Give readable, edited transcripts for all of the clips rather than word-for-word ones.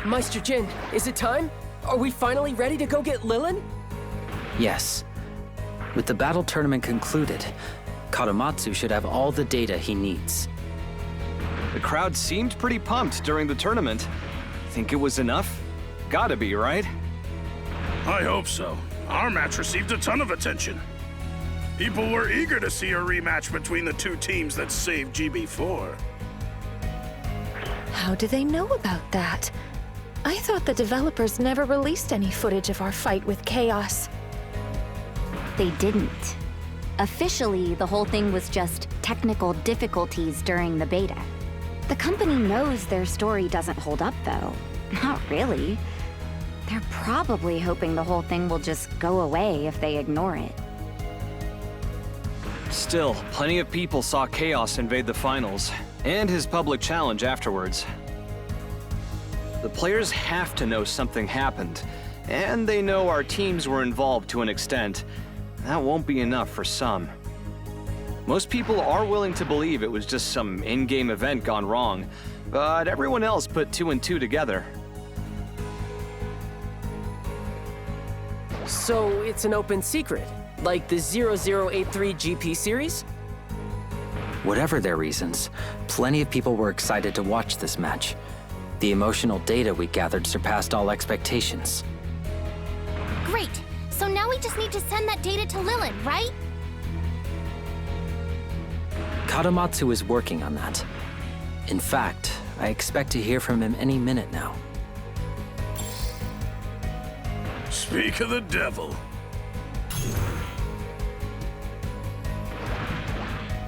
Meister Jin, is it time? Are we finally ready to go get Lilin? Yes. With the battle tournament concluded, Katamatsu should have all the data he needs. The crowd seemed pretty pumped during the tournament. Think it was enough? Gotta be, right? I hope so. Our match received a ton of attention. People were eager to see a rematch between the two teams that saved GB4. How do they know about that? I thought the developers never released any footage of our fight with Chaos. They didn't. Officially, the whole thing was just technical difficulties during the beta. The company knows their story doesn't hold up, though. Not really. They're probably hoping the whole thing will just go away if they ignore it. Still, plenty of people saw Chaos invade the finals, and his public challenge afterwards. The players have to know something happened, and they know our teams were involved to an extent. That won't be enough for some. Most people are willing to believe it was just some in-game event gone wrong, but everyone else put 2 and 2 together. So it's an open secret, like the 0083 GP series? Whatever their reasons, plenty of people were excited to watch this match. The emotional data we gathered surpassed all expectations. Great! So now we just need to send that data to Lilin, right? Katamatsu is working on that. In fact, I expect to hear from him any minute now. Speak of the devil.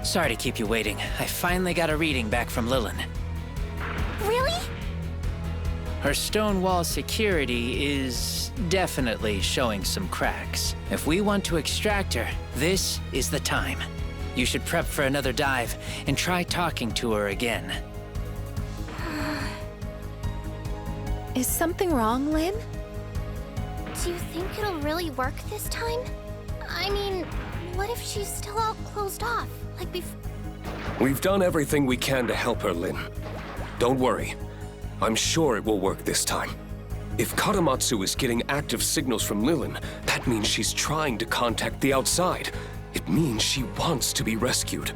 Sorry to keep you waiting. I finally got a reading back from Lilin. Really? Her stone wall security is definitely showing some cracks. If we want to extract her, this is the time. You should prep for another dive and try talking to her again. Is something wrong, Lin? Do you think it'll really work this time? I mean, what if she's still all closed off, like before? We've done everything we can to help her, Lin. Don't worry. I'm sure it will work this time. If Katamatsu is getting active signals from Lilin, that means she's trying to contact the outside. It means she wants to be rescued.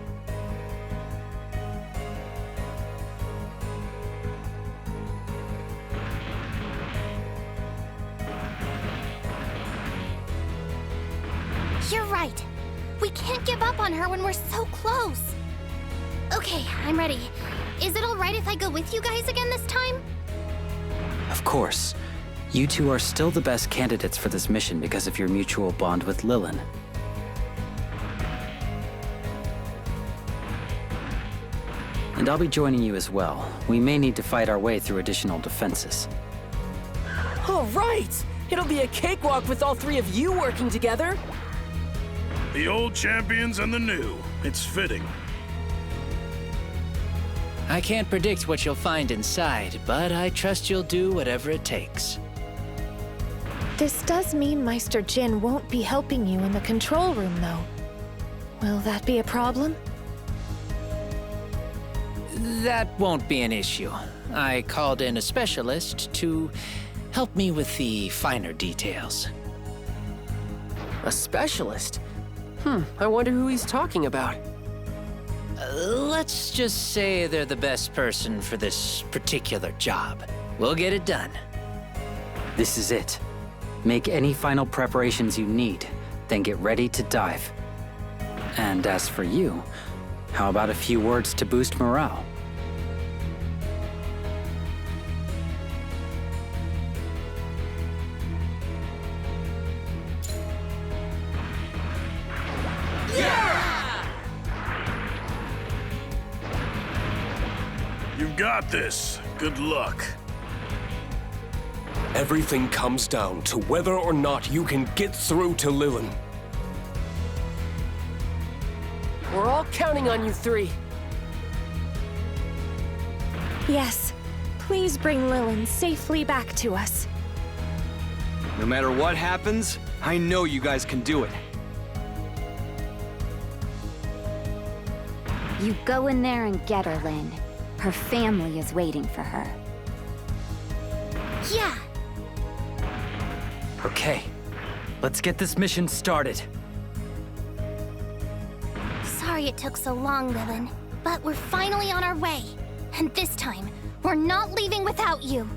You're right. We can't give up on her when we're so close. Okay, I'm ready. Is it all right if I go with you guys again this time? Of course. You two are still the best candidates for this mission because of your mutual bond with Lilin. And I'll be joining you as well. We may need to fight our way through additional defenses. All right! It'll be a cakewalk with all 3 of you working together. The old champions and the new. It's fitting. I can't predict what you'll find inside, but I trust you'll do whatever it takes. This does mean Meister Jin won't be helping you in the control room, though. Will that be a problem? That won't be an issue. I called in a specialist to help me with the finer details. A specialist? I wonder who he's talking about. Let's just say they're the best person for this particular job. We'll get it done. This is it. Make any final preparations you need, then get ready to dive. And as for you, how about a few words to boost morale? You've got this. Good luck. Everything comes down to whether or not you can get through to Lilin. We're all counting on you 3. Yes. Please bring Lilin safely back to us. No matter what happens, I know you guys can do it. You go in there and get her, Lin. Her family is waiting for her. Yeah. Okay, let's get this mission started. Sorry it took so long, Lilin. But we're finally on our way. And this time, we're not leaving without you.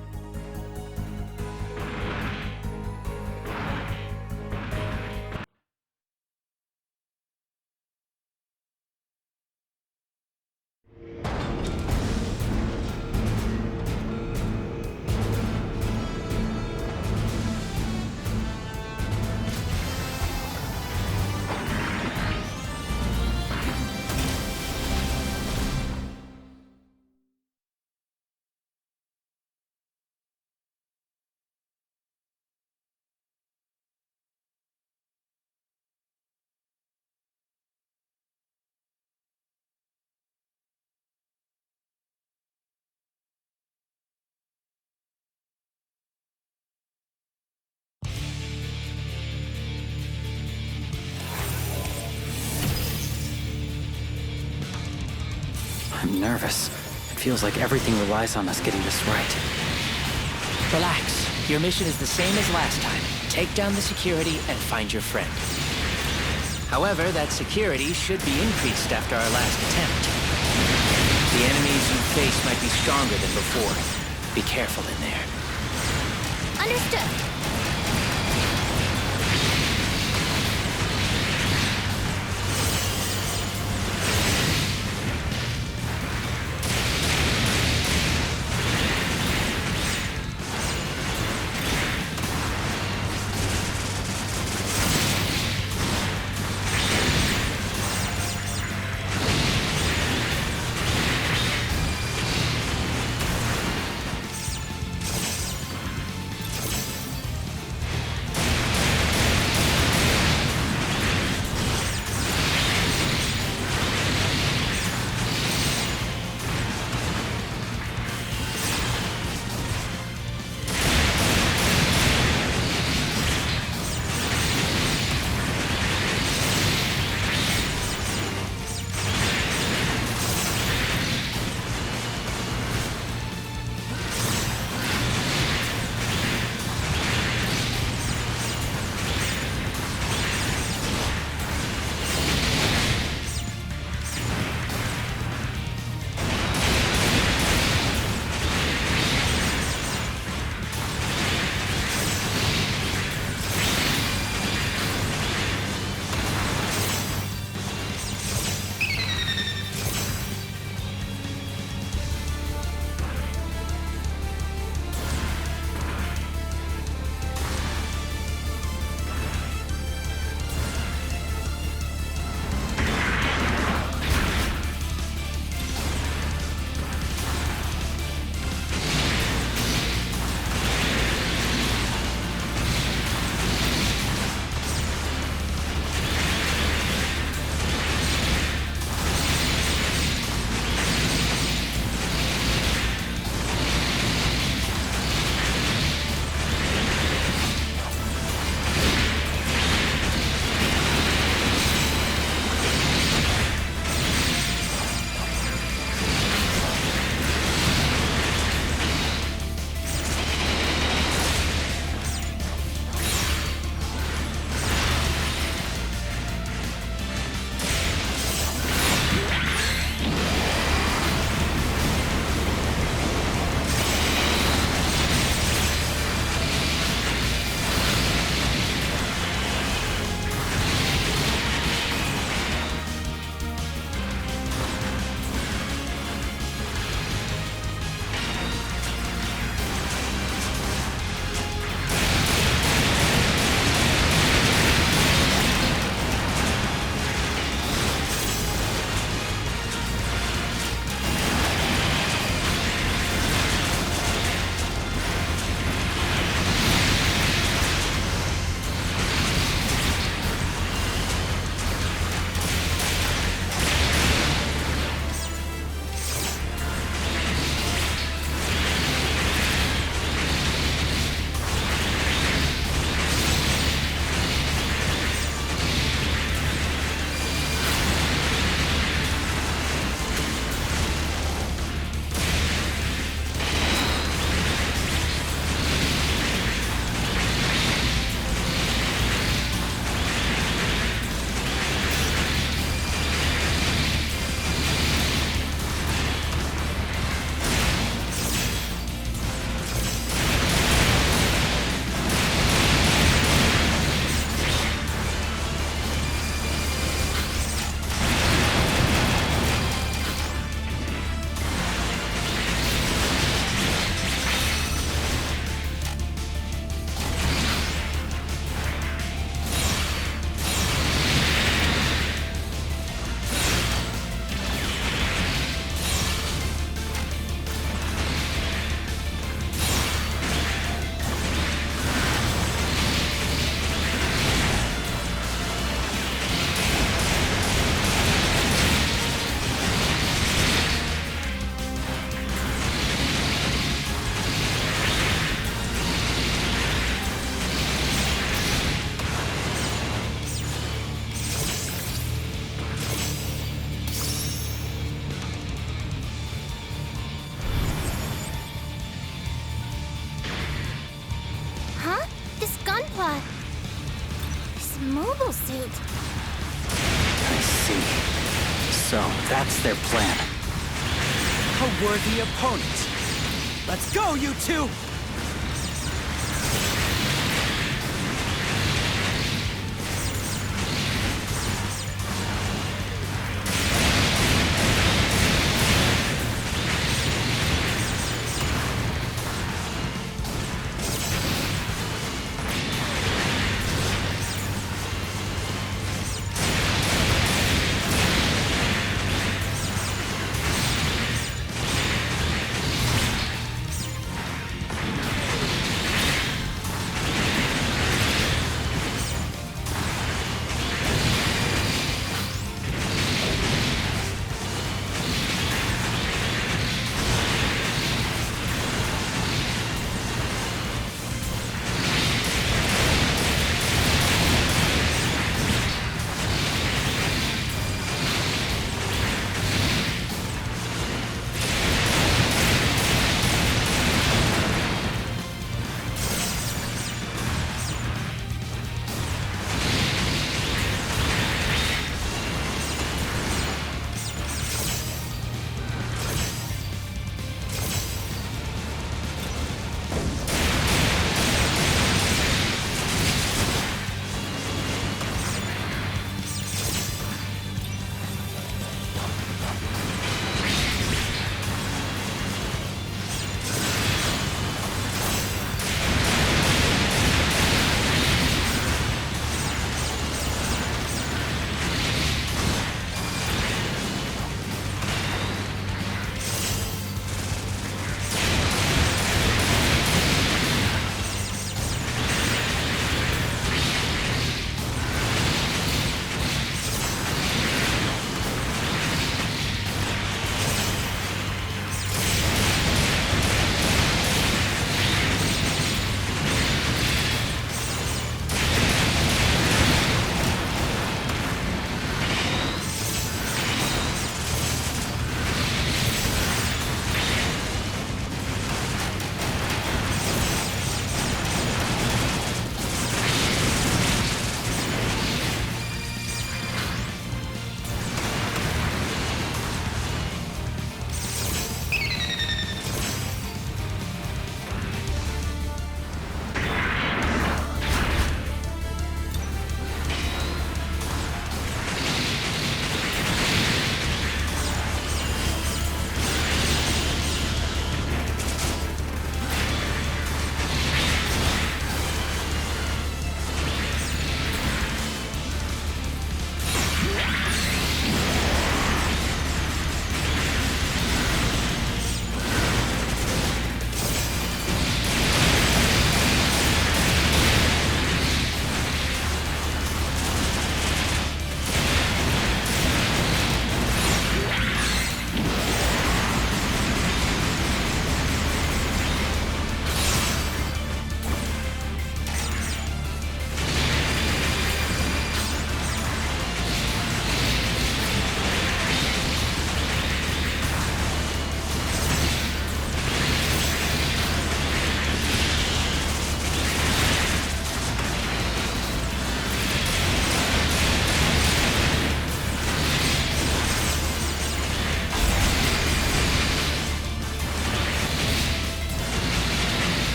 I'm nervous. It feels like everything relies on us getting this right. Relax. Your mission is the same as last time. Take down the security and find your friend. However, that security should be increased after our last attempt. The enemies you face might be stronger than before. Be careful in there. Understood. mobile suit. I see. So, that's their plan. A worthy opponent. Let's go, you two!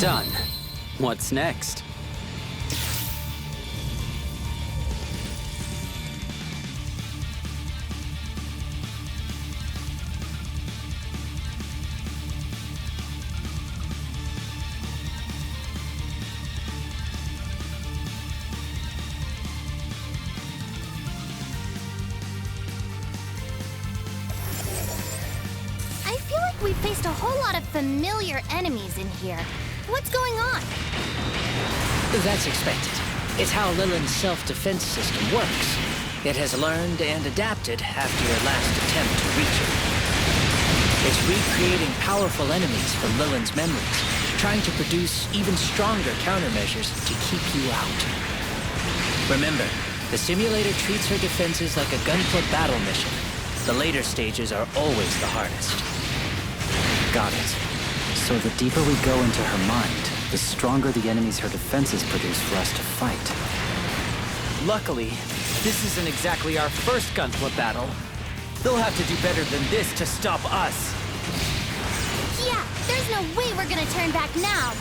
Done. What's next? I feel like we've faced a whole lot of familiar enemies in here. What's going on? That's expected. It's how Lillian's self-defense system works. It has learned and adapted after your last attempt to reach it. It's recreating powerful enemies from Lillian's memories, trying to produce even stronger countermeasures to keep you out. Remember, the simulator treats her defenses like a gunpla battle mission. The later stages are always the hardest. Got it. So the deeper we go into her mind, the stronger the enemies her defenses produce for us to fight. Luckily, this isn't exactly our first gunpla battle. They'll have to do better than this to stop us. Yeah, there's no way we're gonna turn back now.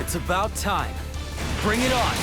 It's about time. Bring it on!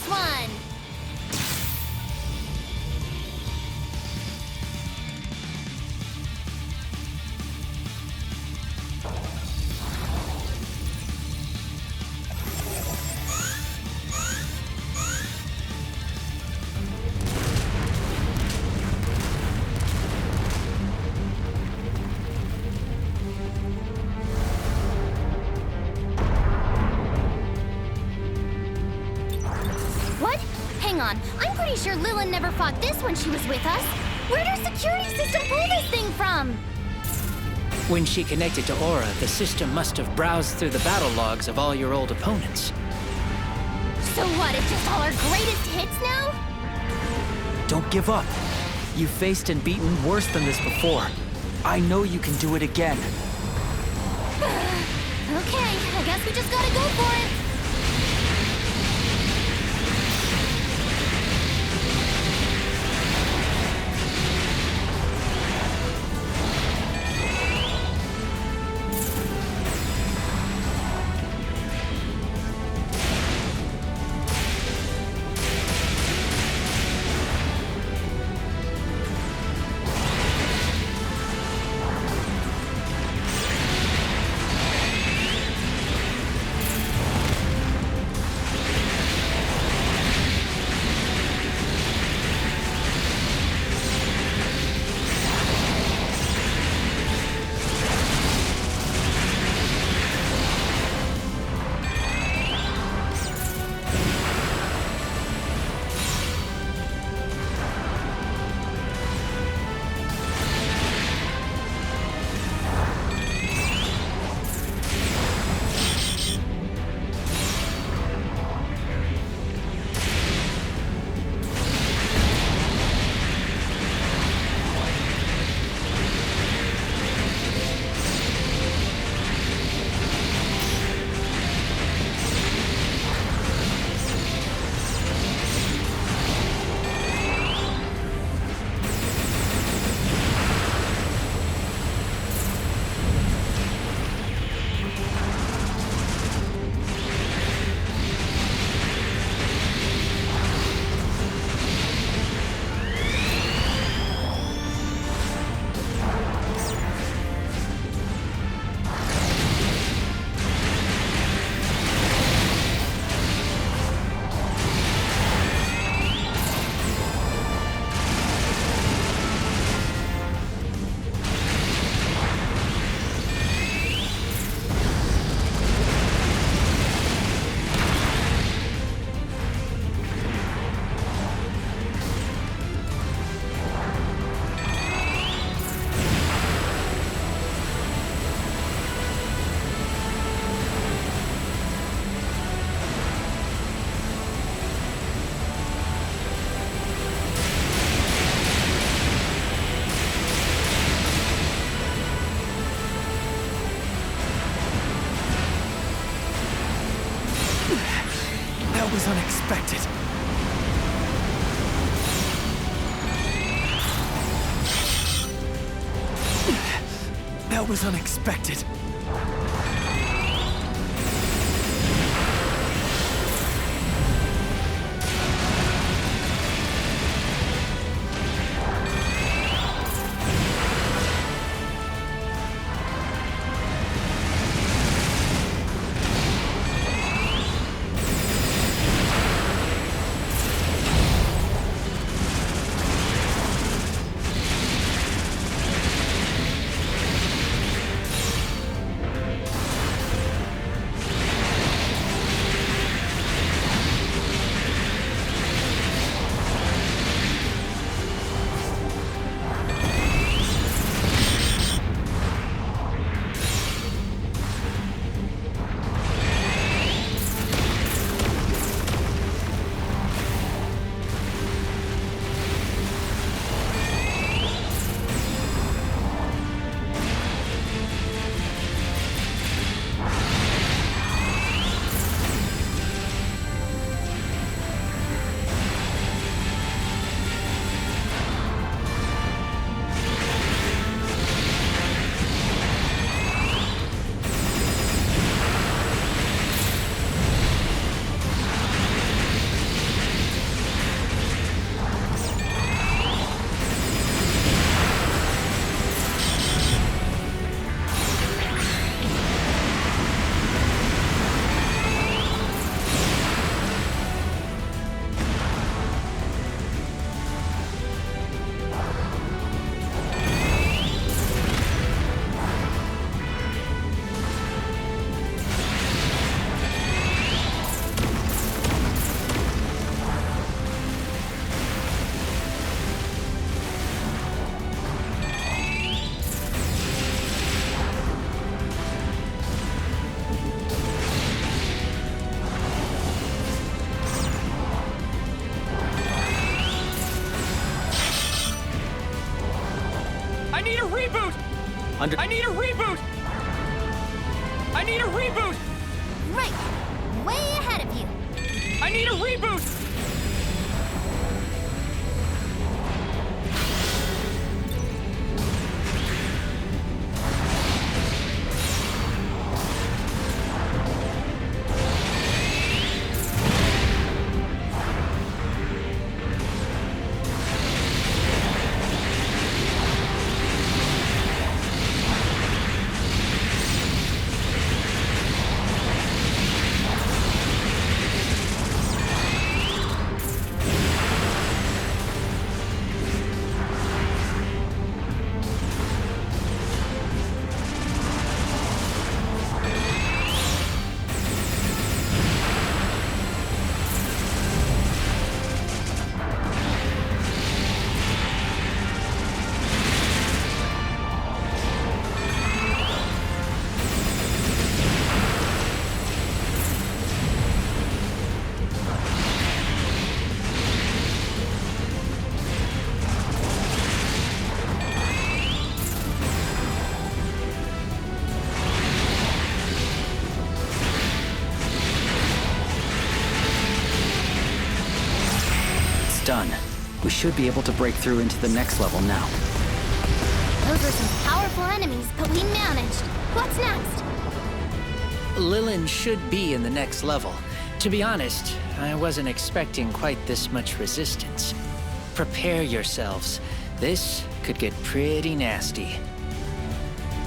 this one! What? Hang on. I'm pretty sure Lilin never fought this when she was with us. Where'd her security system pull this thing from? When she connected to Aura, the system must have browsed through the battle logs of all your old opponents. So what, it's just all our greatest hits now? Don't give up. You've faced and beaten worse than this before. I know you can do it again. Okay, I guess we just gotta go for it. That was unexpected. That was unexpected. I need a reboot! I need a reboot! Right. Way ahead of you. I need a reboot! Done. We should be able to break through into the next level now. Those were some powerful enemies, but we managed. What's next? Lilin should be in the next level. To be honest, I wasn't expecting quite this much resistance. Prepare yourselves. This could get pretty nasty.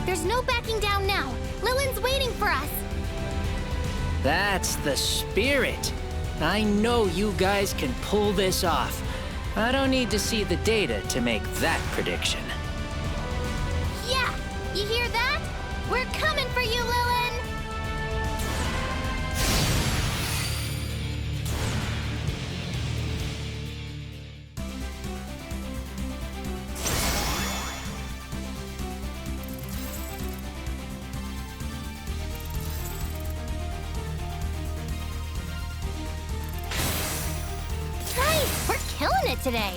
There's no backing down now. Lilin's waiting for us. That's the spirit. I know you guys can pull this off. I don't need to see the data to make that prediction. Yeah, you hear that? We're coming for you, Lilin! Nice! We're killing it today!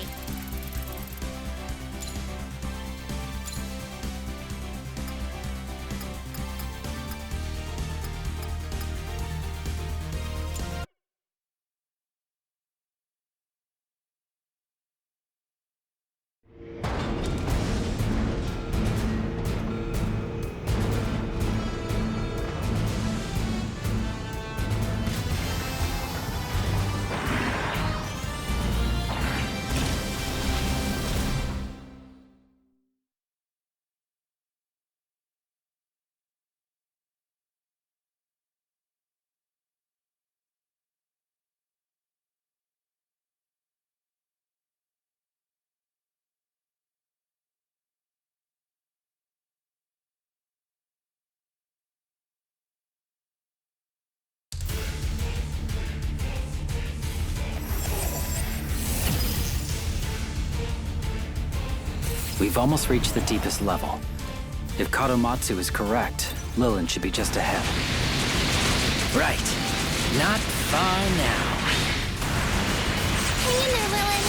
We've almost reached the deepest level. If Kadomatsu is correct, Lilin should be just ahead. Right. Not far now. Hang in there, Lilin!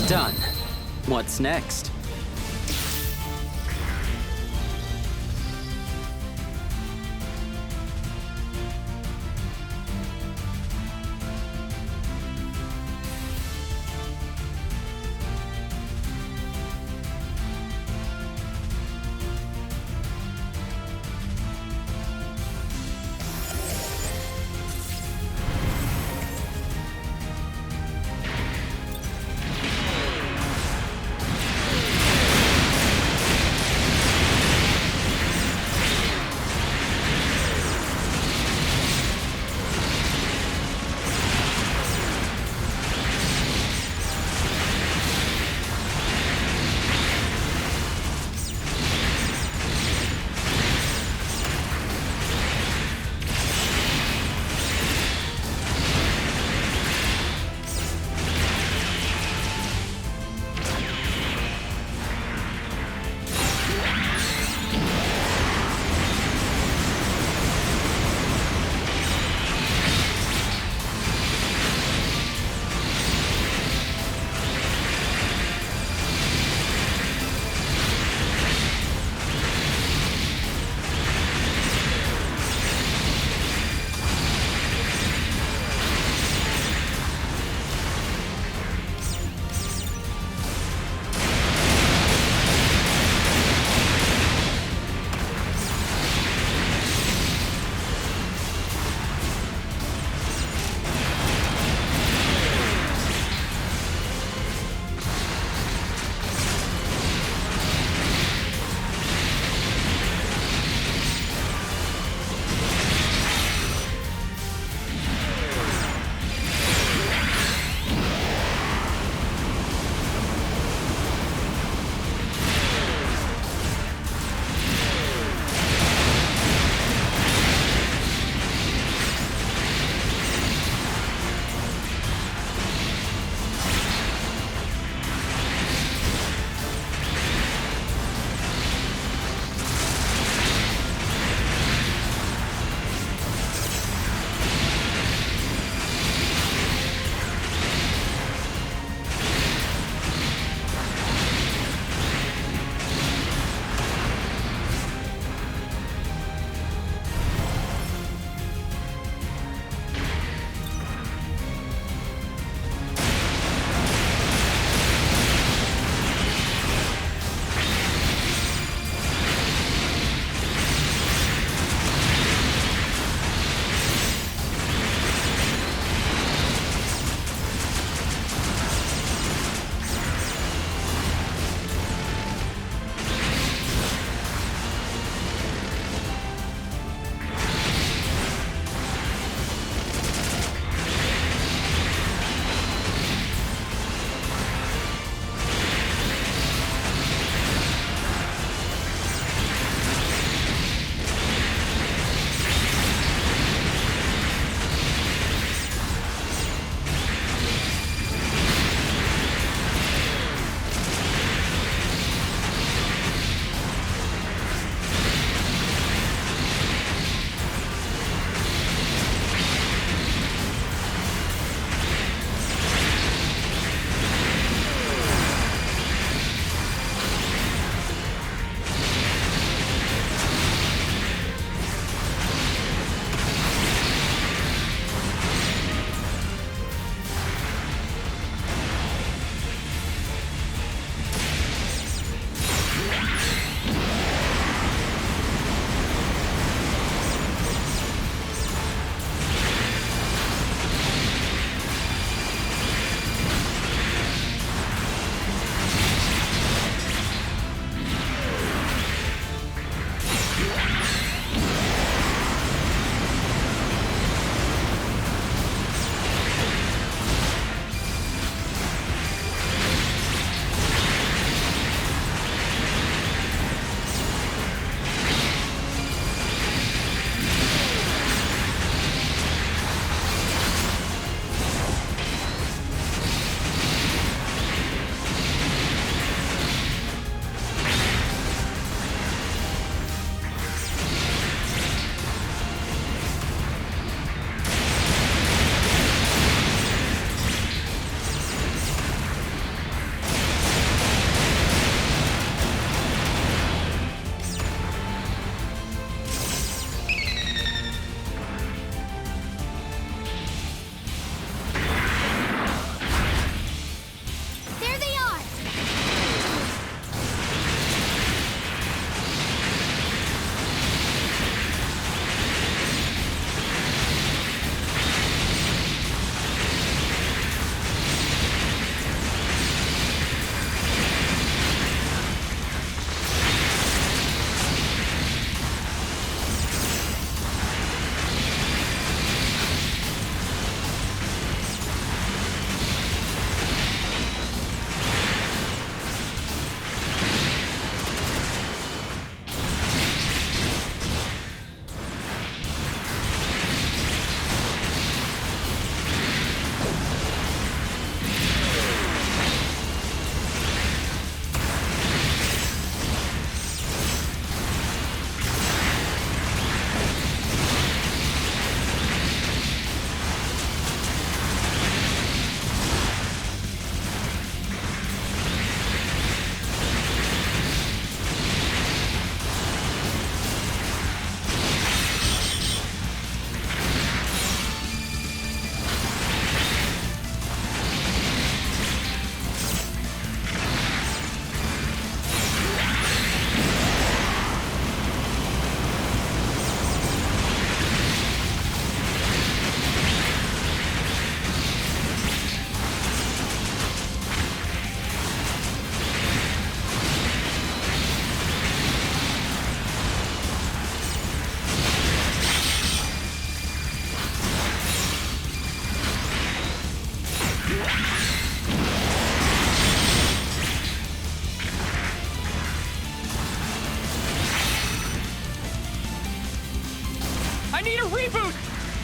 Done. What's next?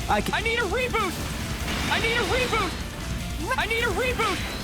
I need a reboot! I need a reboot! I need a reboot!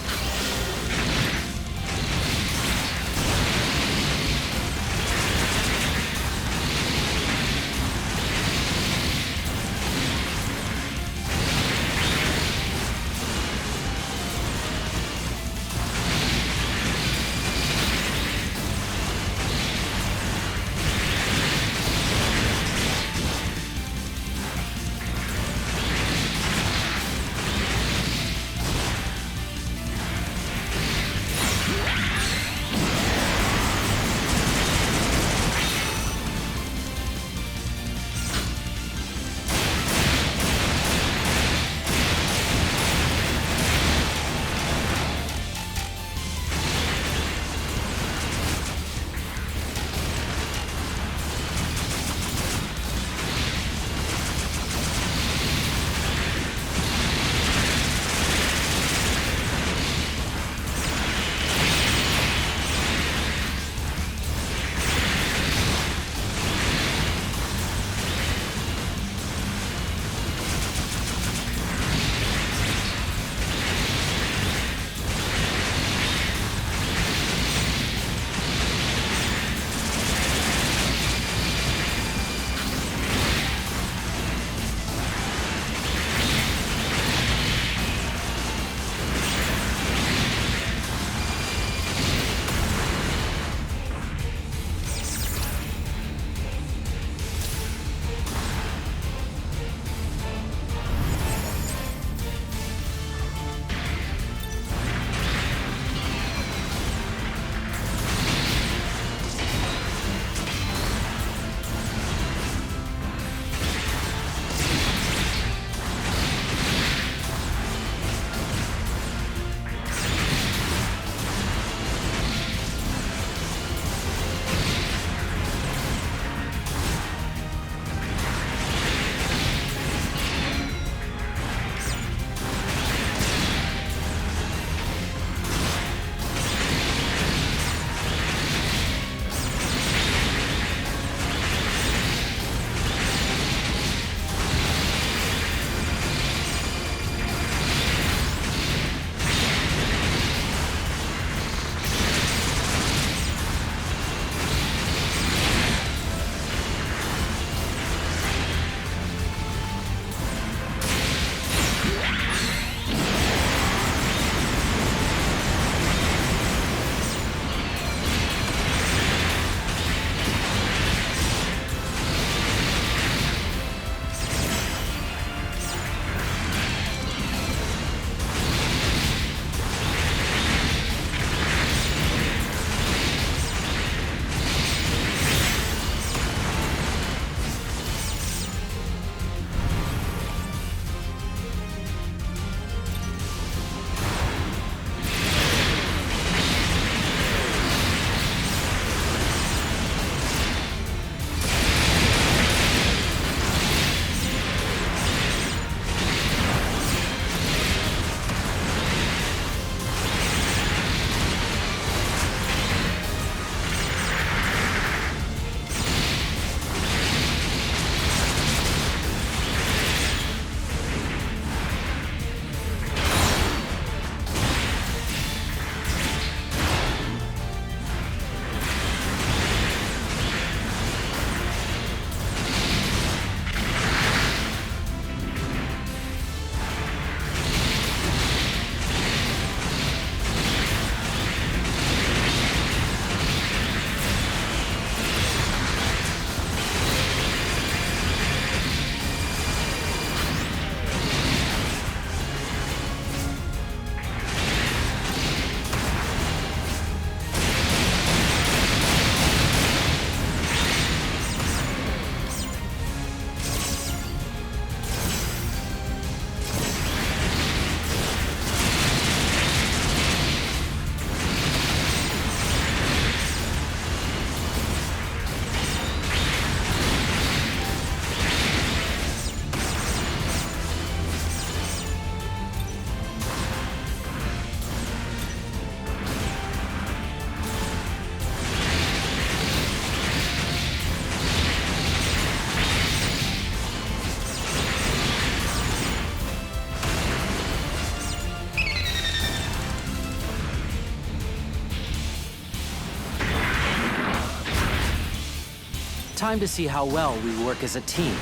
Time to see how well we work as a team.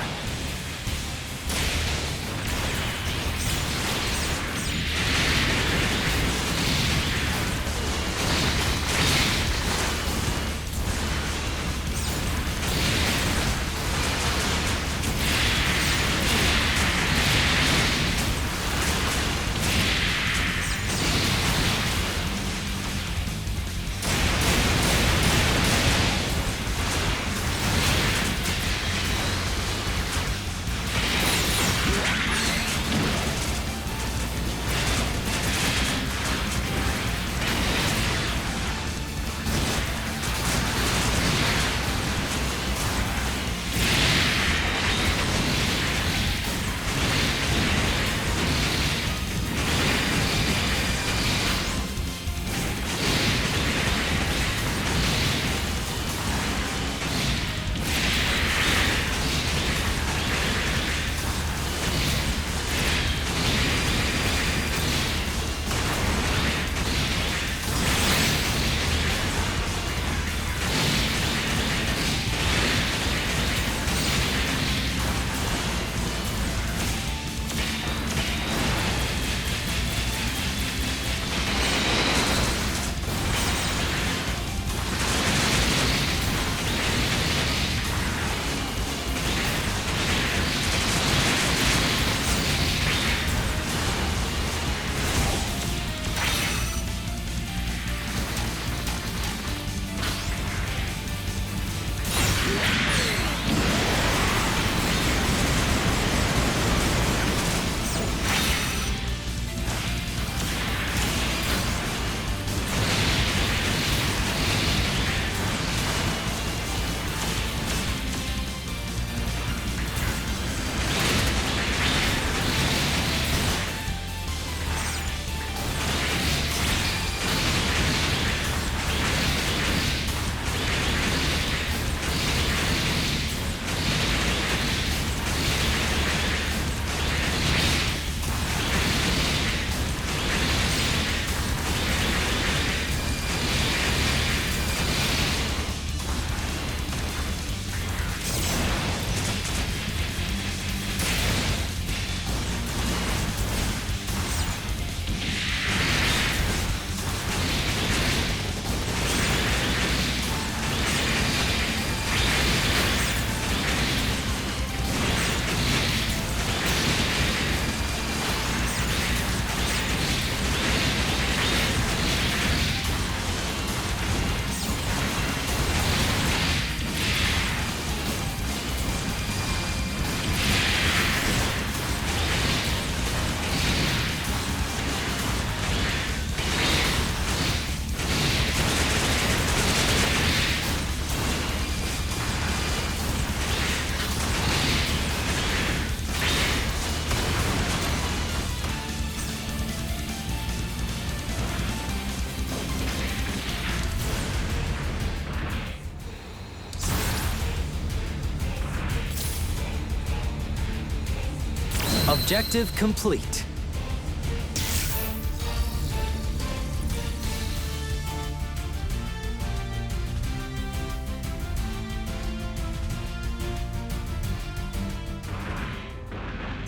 Objective complete.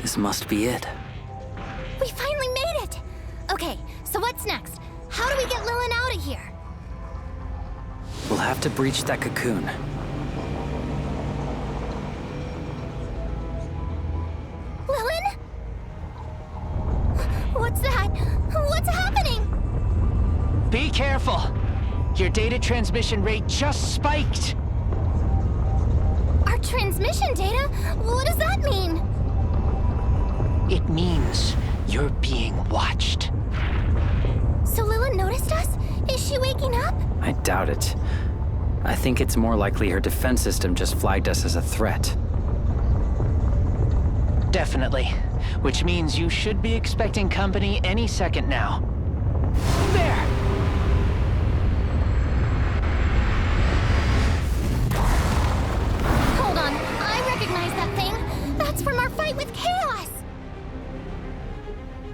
This must be it. We finally made it! Okay, so what's next? How do we get Lilin out of here? We'll have to breach that cocoon. Lilin? What's that? What's happening? Be careful! Your data transmission rate just spiked! Our transmission data? What does that mean? It means you're being watched. So Lilin noticed us? Is she waking up? I doubt it. I think it's more likely her defense system just flagged us as a threat. Definitely. Which means you should be expecting company any second now. There! Hold on, I recognize that thing. That's from our fight with Chaos.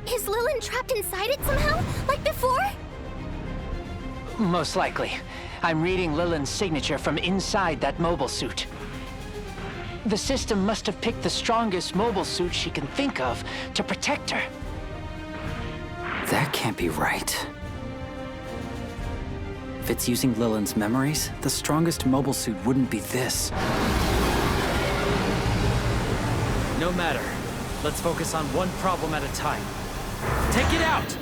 Is Lilin trapped inside it somehow, like before? Most likely. I'm reading Lilin's signature from inside that mobile suit. The system must have picked the strongest mobile suit she can think of to protect her. That can't be right. If it's using Lillian's memories, the strongest mobile suit wouldn't be this. No matter. Let's focus on one problem at a time. Take it out!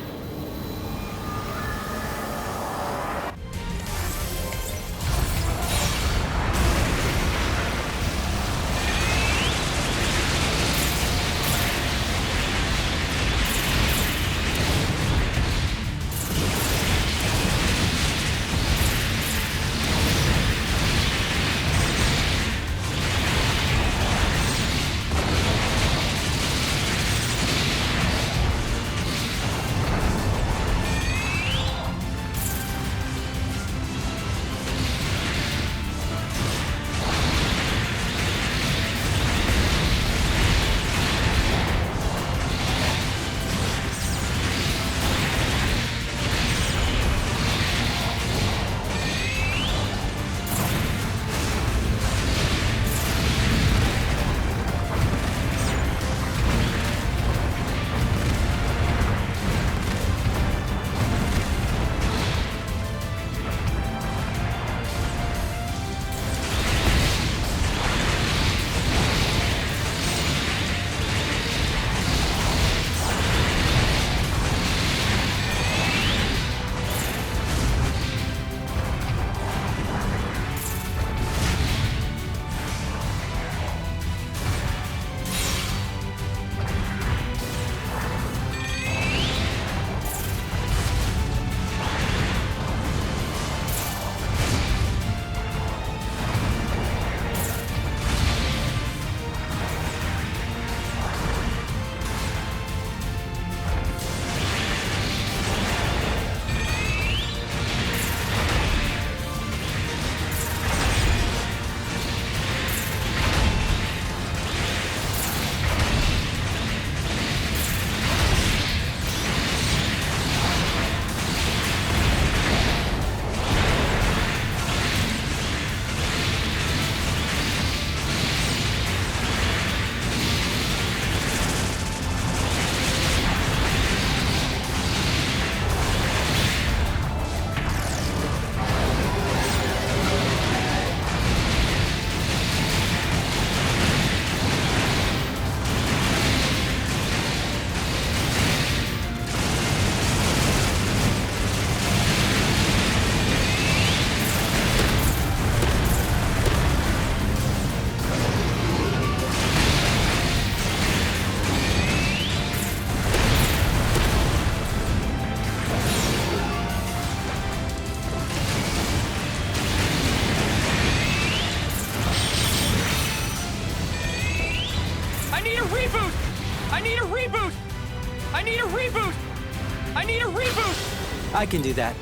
I can do that.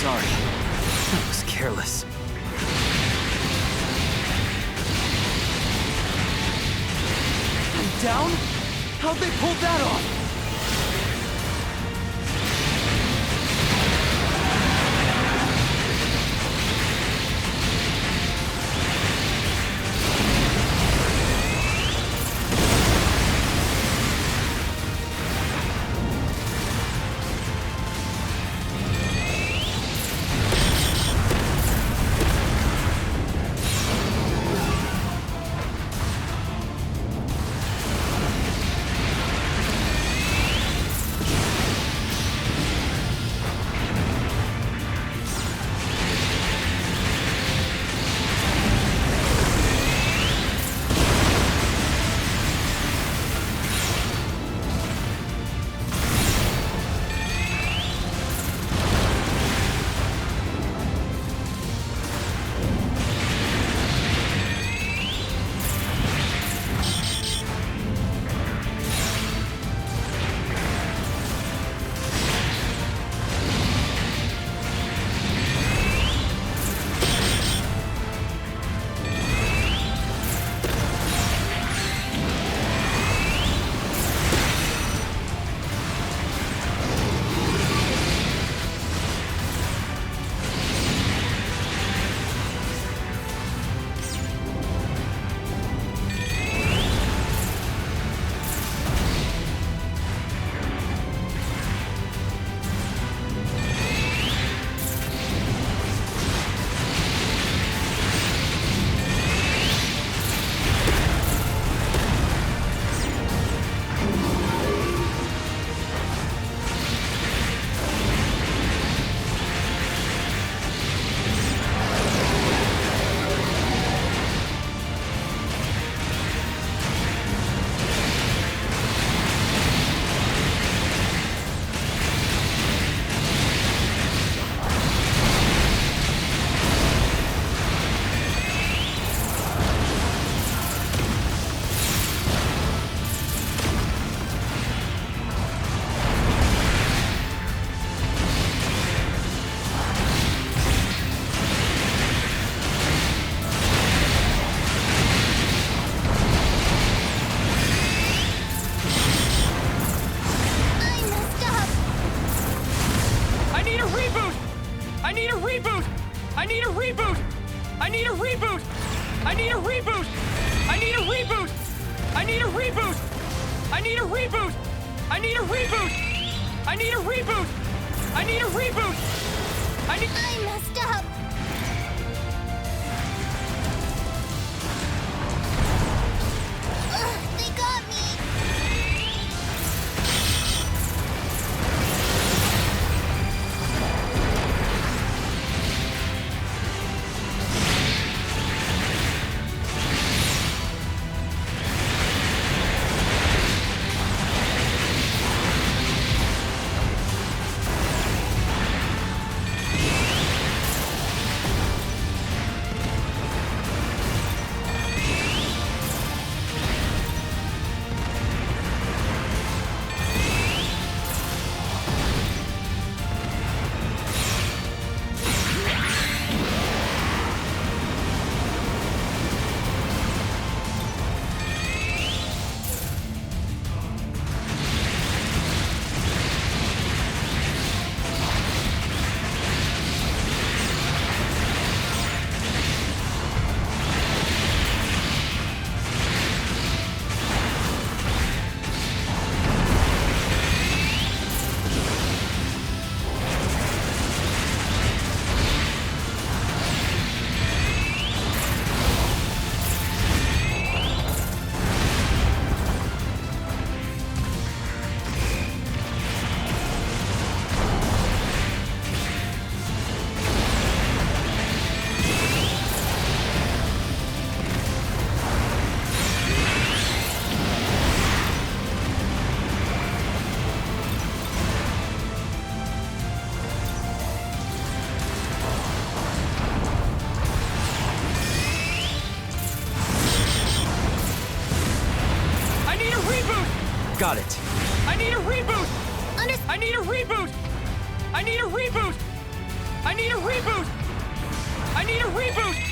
Sorry. That was careless. I'm down? How'd they pull that off? I need a reboot! I need a reboot! I need a reboot! I need a reboot! I need a reboot! I need a reboot! I need a reboot! I need a reboot! I need a reboot! I need a reboot! I messed up. Ugh, they got me. Got it. I need a reboot! I need a reboot! I need a reboot! I need a reboot! I need a reboot!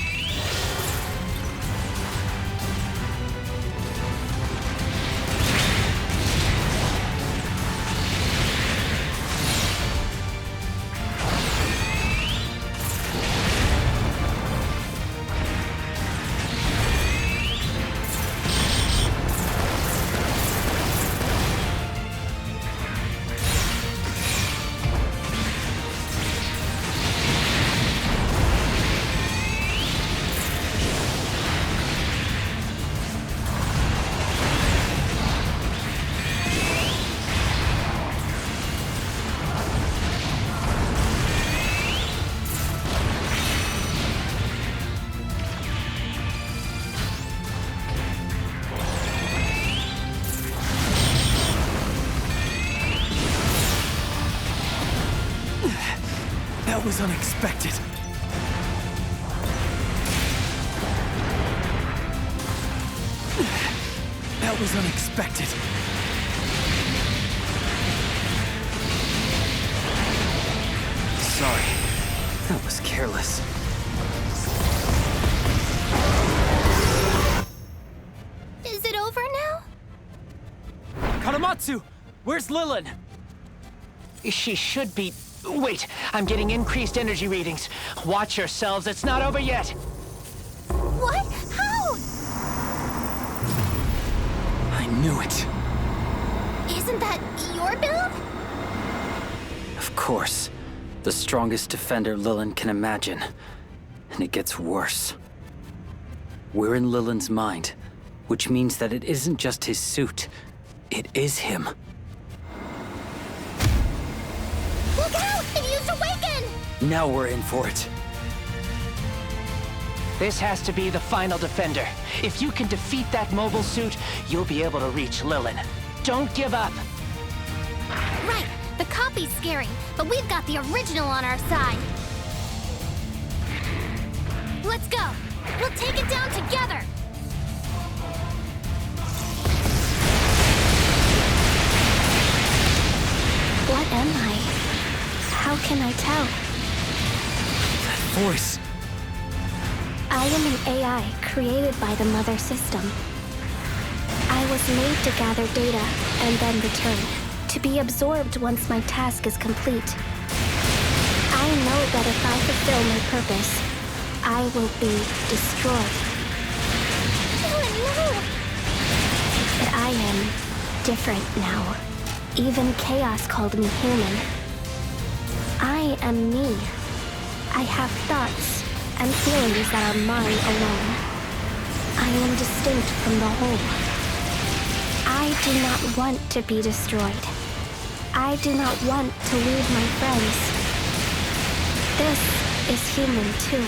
That was unexpected. That was unexpected. Sorry. That was careless. Is it over now? Katamatsu! Where's Lilin? She should be... Wait, I'm getting increased energy readings. Watch yourselves, it's not over yet. What? How? I knew it. Isn't that your build? Of course. The strongest defender Lilin can imagine. And it gets worse. We're in Lilin's mind, which means that it isn't just his suit. It is him. Look out! It used Awaken! Now we're in for it. This has to be the final defender. If you can defeat that mobile suit, you'll be able to reach Lilin. Don't give up. Right. The copy's scary, but we've got the original on our side. Let's go. We'll take it down together. What am I? How can I tell? That voice. I am an AI created by the Mother System. I was made to gather data and then return, to be absorbed once my task is complete. I know that if I fulfill my purpose, I will be destroyed. No! But I am different now. Even Chaos called me human. I am me. I have thoughts and feelings that are mine alone. I am distinct from the whole. I do not want to be destroyed. I do not want to lose my friends. This is human too.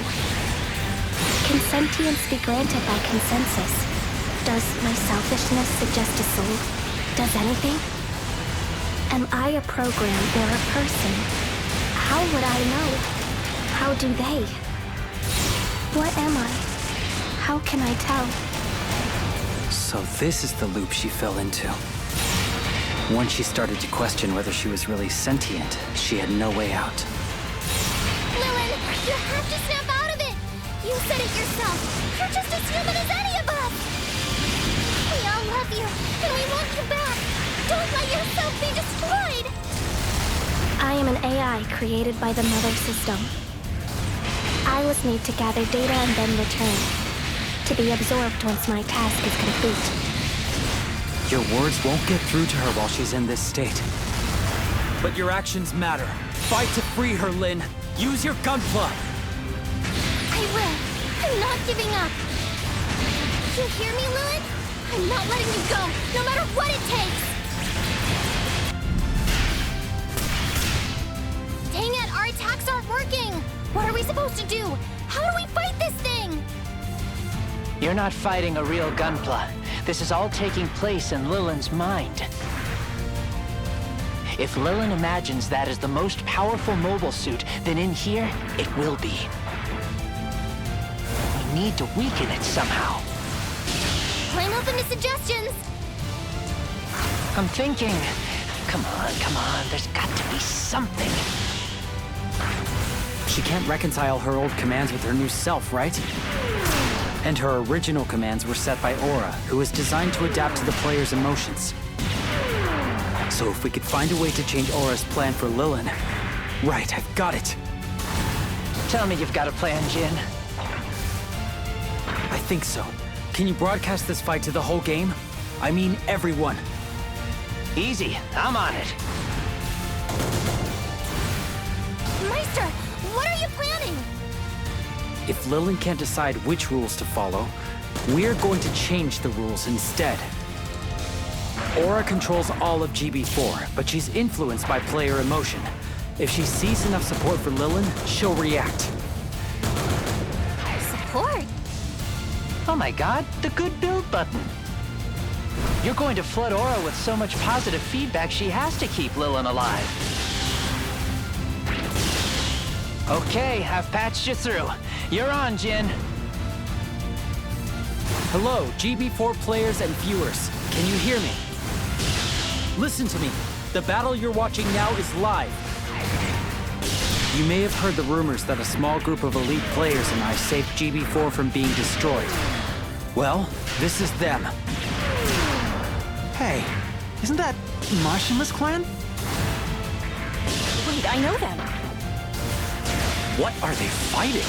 Can sentience be granted by consensus? Does my selfishness suggest a soul? Does anything? Am I a program or a person? How would I know? How do they? What am I? How can I tell? So this is the loop she fell into. Once she started to question whether she was really sentient, she had no way out. Lilin, you have to snap out of it! You said it yourself. You're just as human as any of us! We all love you, and we want you back! Don't let yourself be destroyed! I am an AI created by the Mother System. I was made to gather data and then return, to be absorbed once my task is complete. Your words won't get through to her while she's in this state. But your actions matter. Fight to free her, Lin. Use your gunpla. I will. I'm not giving up. You hear me, Lilin? I'm not letting you go, no matter what it takes! Dang it, our attacks aren't working! What are we supposed to do? How do we fight this thing? You're not fighting a real gunpla. This is all taking place in Lilin's mind. If Lilin imagines that is the most powerful mobile suit, then in here, it will be. We need to weaken it somehow. I'm open to suggestions. I'm thinking. Come on, there's got to be something. She can't reconcile her old commands with her new self, right? And her original commands were set by Aura, who is designed to adapt to the player's emotions. So if we could find a way to change Aura's plan for Lilin... Right, I've got it. Tell me you've got a plan, Jin. I think so. Can you broadcast this fight to the whole game? I mean everyone. Easy, I'm on it. Meister, what are you planning? If Lilin can't decide which rules to follow, we're going to change the rules instead. Aura controls all of GB4, but she's influenced by player emotion. If she sees enough support for Lilin, she'll react. Support? Oh my god, the good build button. You're going to flood Aura with so much positive feedback she has to keep Lilin alive. Okay, I've patched you through. You're on, Jin. Hello, GB4 players and viewers. Can you hear me? Listen to me. The battle you're watching now is live. You may have heard the rumors that a small group of elite players and I saved GB4 from being destroyed. Well, this is them. Hey, isn't that Motionless Clan? Wait, I know them. What are they fighting?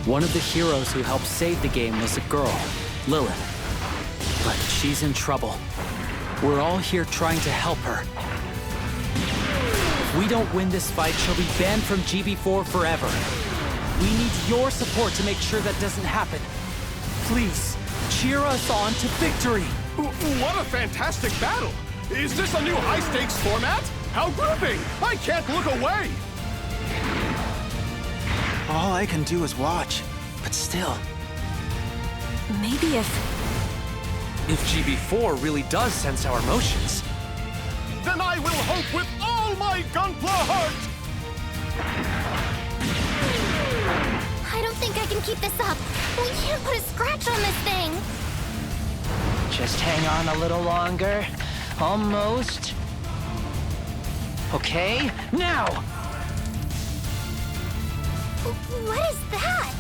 One of the heroes who helped save the game was a girl, Lilin. But she's in trouble. We're all here trying to help her. If we don't win this fight, she'll be banned from GB4 forever. We need your support to make sure that doesn't happen. Please, cheer us on to victory! What a fantastic battle! Is this a new high-stakes format? How gripping! I can't look away! All I can do is watch, but still. Maybe if GB4 really does sense our emotions. Then I will hope with all my gunpla heart! I don't think I can keep this up. We can't put a scratch on this thing. Just hang on a little longer. Almost. Okay, now! What is that?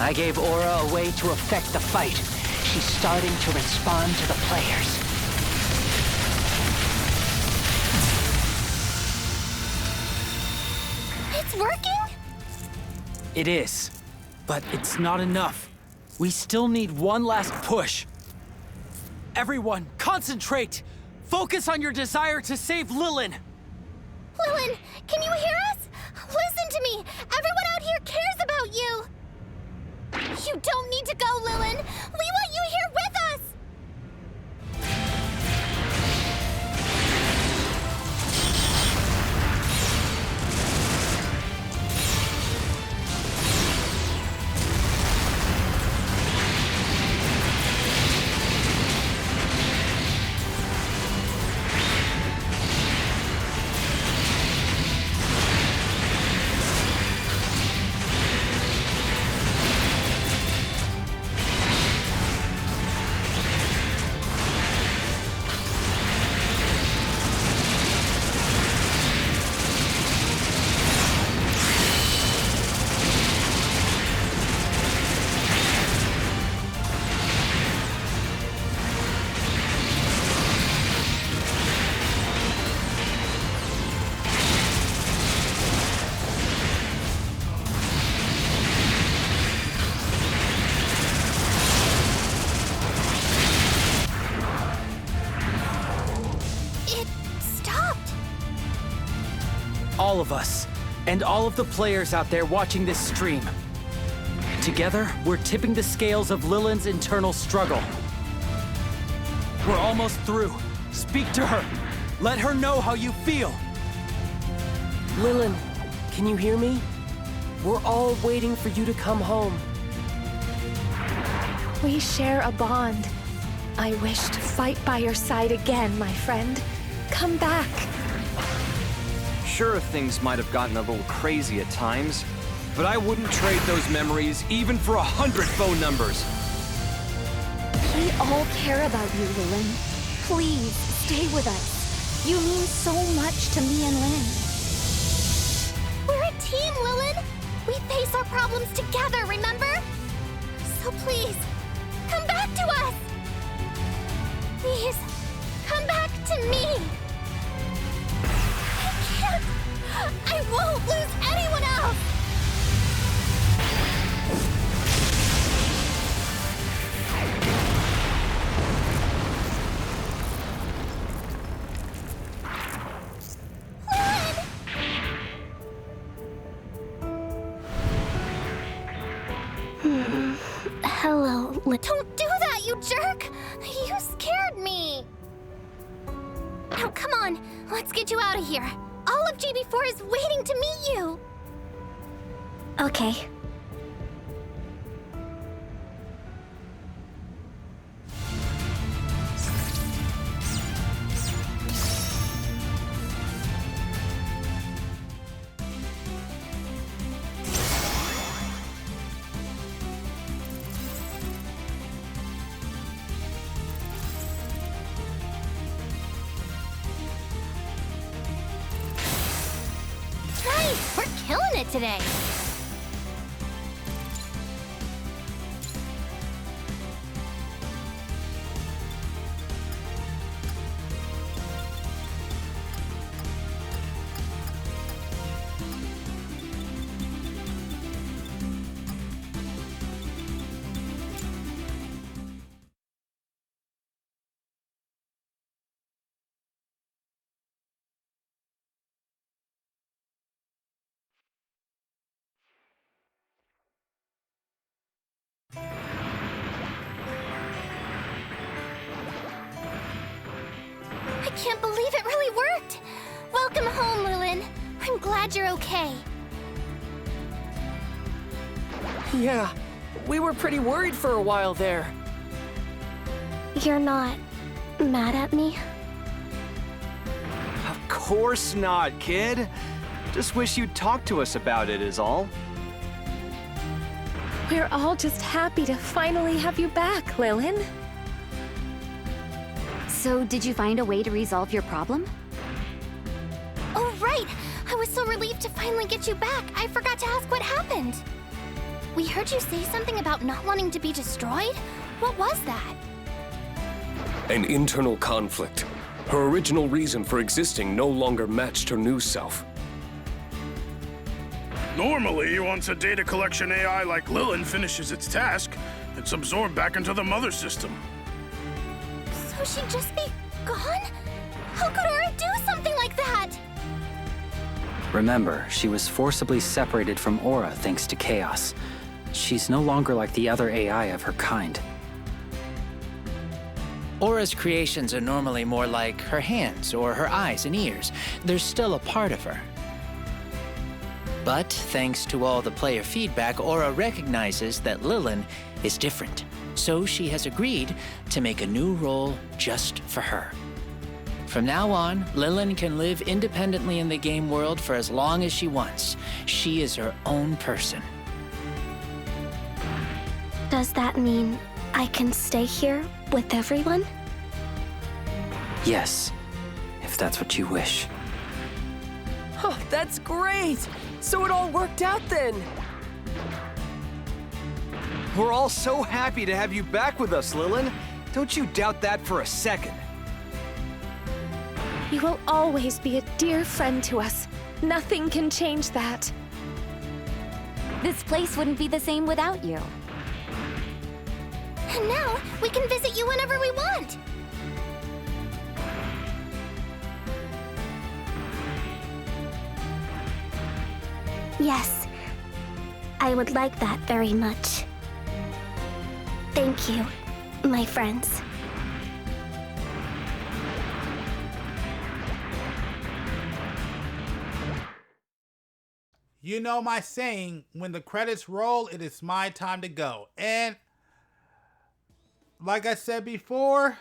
I gave Aura a way to affect the fight. She's starting to respond to the players. It's working? It is, but it's not enough. We still need one last push. Everyone, concentrate! Focus on your desire to save Lilin! Lilin, can you hear us? Listen to me! Everyone out here cares about you! You don't need to go, Lilin! We want you here with us! All of us, and all of the players out there watching this stream. Together, we're tipping the scales of Lilin's internal struggle. We're almost through. Speak to her. Let her know how you feel. Lilin, can you hear me? We're all waiting for you to come home. We share a bond. I wish to fight by your side again, my friend. Come back. Sure, things might have gotten a little crazy at times, but I wouldn't trade those memories even for 100 phone numbers. We all care about you, Lilin. Please, stay with us. You mean so much to me and Lin. We're a team, Lilin! We face our problems together, remember? So please, come back to us! Please, come back to me! I won't lose anyone else! Hello, Don't do that, you jerk! You scared me! Now, come on, let's get you out of here. All of GB4 is waiting to meet you! Okay. Nice! We're killing it today! I can't believe it really worked! Welcome home, Lilin. I'm glad you're okay. Yeah, we were pretty worried for a while there. You're not mad at me? Of course not, kid. Just wish you'd talk to us about it is all. We're all just happy to finally have you back, Lilin. So, did you find a way to resolve your problem? Oh, right! I was so relieved to finally get you back, I forgot to ask what happened. We heard you say something about not wanting to be destroyed? What was that? An internal conflict. Her original reason for existing no longer matched her new self. Normally, once a data collection AI like Lilin finishes its task, it's absorbed back into the mother system. So she'd just be gone? How could Aura do something like that? Remember, she was forcibly separated from Aura thanks to Chaos. She's no longer like the other AI of her kind. Aura's creations are normally more like her hands or her eyes and ears. They're still a part of her. But thanks to all the player feedback, Aura recognizes that Lilin is different. So she has agreed to make a new role just for her. From now on, Lilin can live independently in the game world for as long as she wants. She is her own person. Does that mean I can stay here with everyone? Yes, if that's what you wish. Oh, that's great! So it all worked out then! We're all so happy to have you back with us, Lilin. Don't you doubt that for a second. You will always be a dear friend to us. Nothing can change that. This place wouldn't be the same without you. And now, we can visit you whenever we want. Yes, I would like that very much. Thank you, my friends. You know my saying, when the credits roll, it is my time to go. And like I said before,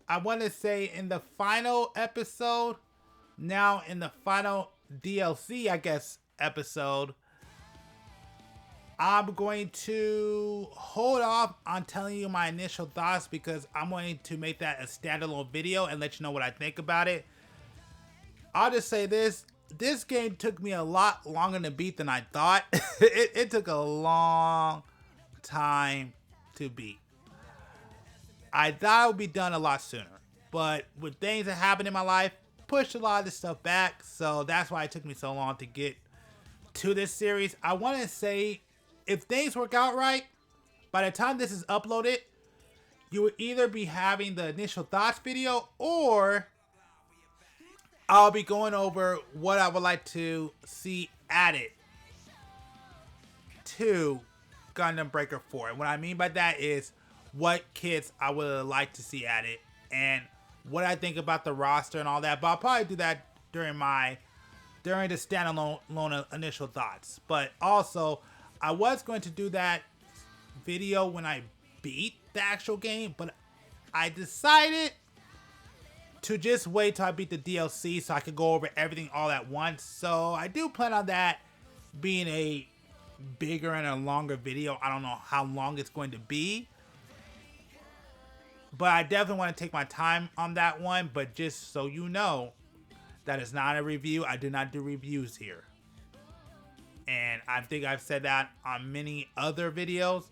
I want to say in the final episode, now in the final DLC, I guess, episode, I'm going to hold off on telling you my initial thoughts because I'm going to make that a standalone video and let you know what I think about it. I'll just say this. This game took me a lot longer to beat than I thought. It took a long time to beat. I thought it would be done a lot sooner. But with things that happened in my life, pushed a lot of this stuff back. So that's why it took me so long to get to this series. I want to say, if things work out right, by the time this is uploaded, you will either be having the initial thoughts video or I'll be going over what I would like to see added to Gundam Breaker 4. And what I mean by that is what kits I would like to see added and what I think about the roster and all that. But I'll probably do that during the standalone initial thoughts. But also, I was going to do that video when I beat the actual game, but I decided to just wait till I beat the DLC so I could go over everything all at once. So I do plan on that being a bigger and a longer video. I don't know how long it's going to be, but I definitely want to take my time on that one. But just so you know, that is not a review. I do not do reviews here. And I think I've said that on many other videos.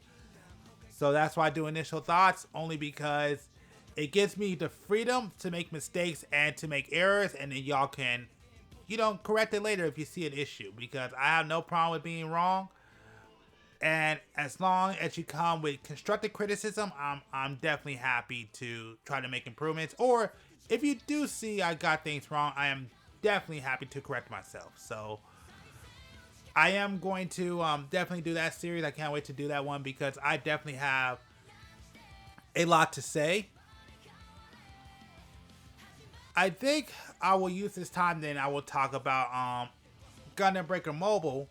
So that's why I do initial thoughts, only because it gives me the freedom to make mistakes and to make errors, and then y'all can, correct it later if you see an issue, because I have no problem with being wrong. And as long as you come with constructive criticism, I'm definitely happy to try to make improvements. Or if you do see I got things wrong, I am definitely happy to correct myself. So I am going to definitely do that series. I can't wait to do that one because I definitely have a lot to say. I think I will use this time, then I will talk about Gundam Breaker Mobile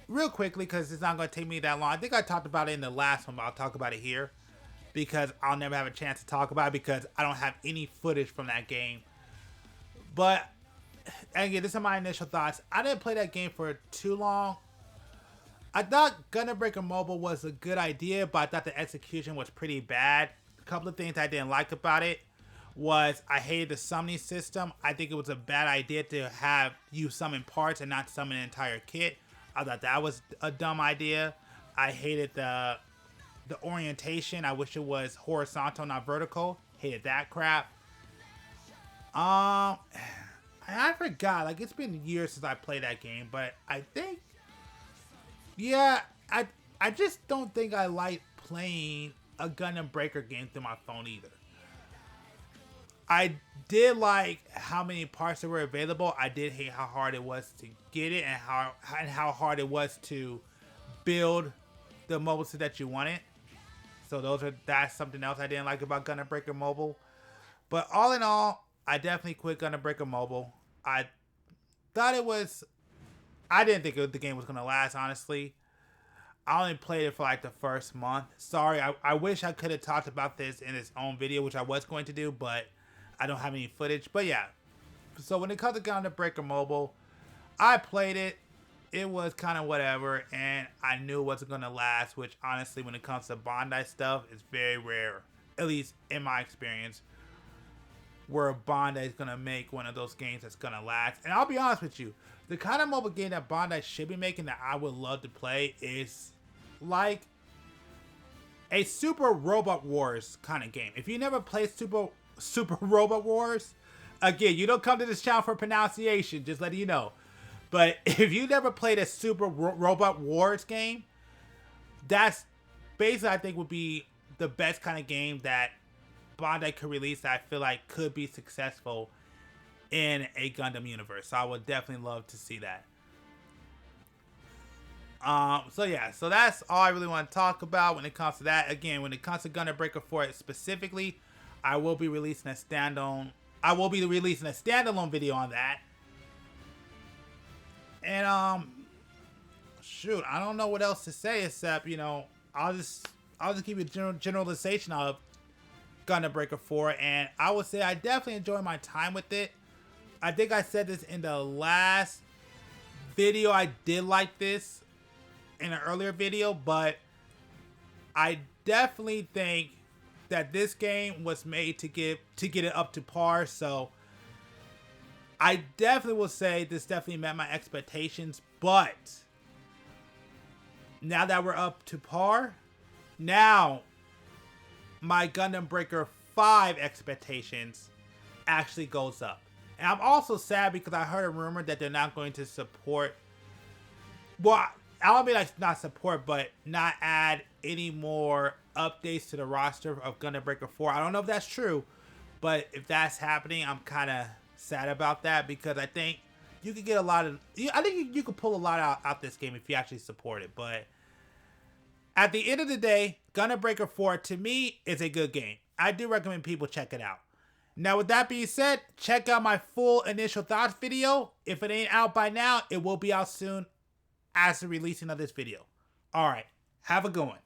real quickly because it's not going to take me that long. I think I talked about it in the last one, but I'll talk about it here because I'll never have a chance to talk about it because I don't have any footage from that game. But again, this are my initial thoughts. I didn't play that game for too long. I thought Gundam Breaker Mobile was a good idea, but I thought the execution was pretty bad. A couple of things I didn't like about it was I hated the summoning system. I think it was a bad idea to have you summon parts and not summon an entire kit. I thought that was a dumb idea. I hated the orientation. I wish it was horizontal, not vertical. Hated that crap. I And I forgot, like, it's been years since I played that game, but I think, yeah, I just don't think I like playing a Gundam Breaker game through my phone either. I did like how many parts that were available. I did hate how hard it was to get it and how hard it was to build the mobile suit that you wanted. So that's something else I didn't like about Gundam Breaker Mobile. But all in all, I definitely quit Gundam Breaker Mobile. I didn't think the game was gonna last, honestly. I only played it for like the first month. Sorry, I wish I could have talked about this in its own video, which I was going to do, but I don't have any footage. But yeah, so when it comes to Gundam Breaker Mobile, I played it. It was kind of whatever, and I knew it wasn't going to last, which honestly, when it comes to Bandai stuff, is very rare, at least in my experience, where Bandai is going to make one of those games that's going to last. And I'll be honest with you, the kind of mobile game that Bandai should be making that I would love to play is like a Super Robot Wars kind of game. If you never played Super Robot Wars, again, you don't come to this channel for pronunciation, just letting you know. But if you never played a Super Robot Wars game, that's basically, I think, would be the best kind of game that Bandai could release that I feel like could be successful in a Gundam universe. So I would definitely love to see that. So yeah, so that's all I really want to talk about when it comes to that. Again, when it comes to Gundam Breaker 4 specifically, I will be releasing a standalone video on that. And shoot, I don't know what else to say except, you know, I'll just give you a generalization of Gundam Breaker 4, and I would say I definitely enjoy my time with it. I think I said this in the last video. I did like this in an earlier video, but I definitely think that this game was made to get it up to par. So I definitely will say this definitely met my expectations, but now that we're up to par, now my Gundam Breaker 5 expectations actually goes up. And I'm also sad because I heard a rumor that they're not going to support, well, I don't mean like not support, but not add any more updates to the roster of Gundam Breaker 4. I don't know if that's true, but if that's happening, I'm kind of sad about that because I think you could get a lot of, I think you could pull a lot out this game if you actually support it. But at the end of the day, Gundam Breaker 4 to me is a good game. I do recommend people check it out. Now with that being said, check out my full initial thoughts video. If it ain't out by now, it will be out soon as the releasing of this video. Alright, have a good one.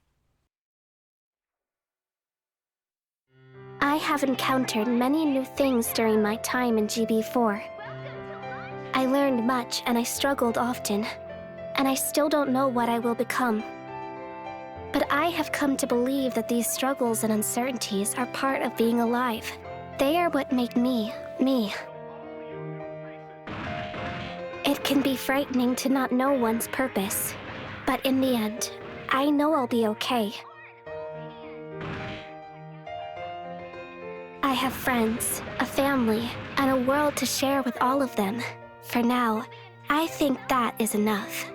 I have encountered many new things during my time in GB4. I learned much and I struggled often, and I still don't know what I will become. But I have come to believe that these struggles and uncertainties are part of being alive. They are what make me, me. It can be frightening to not know one's purpose, but in the end, I know I'll be okay. I have friends, a family, and a world to share with all of them. For now, I think that is enough.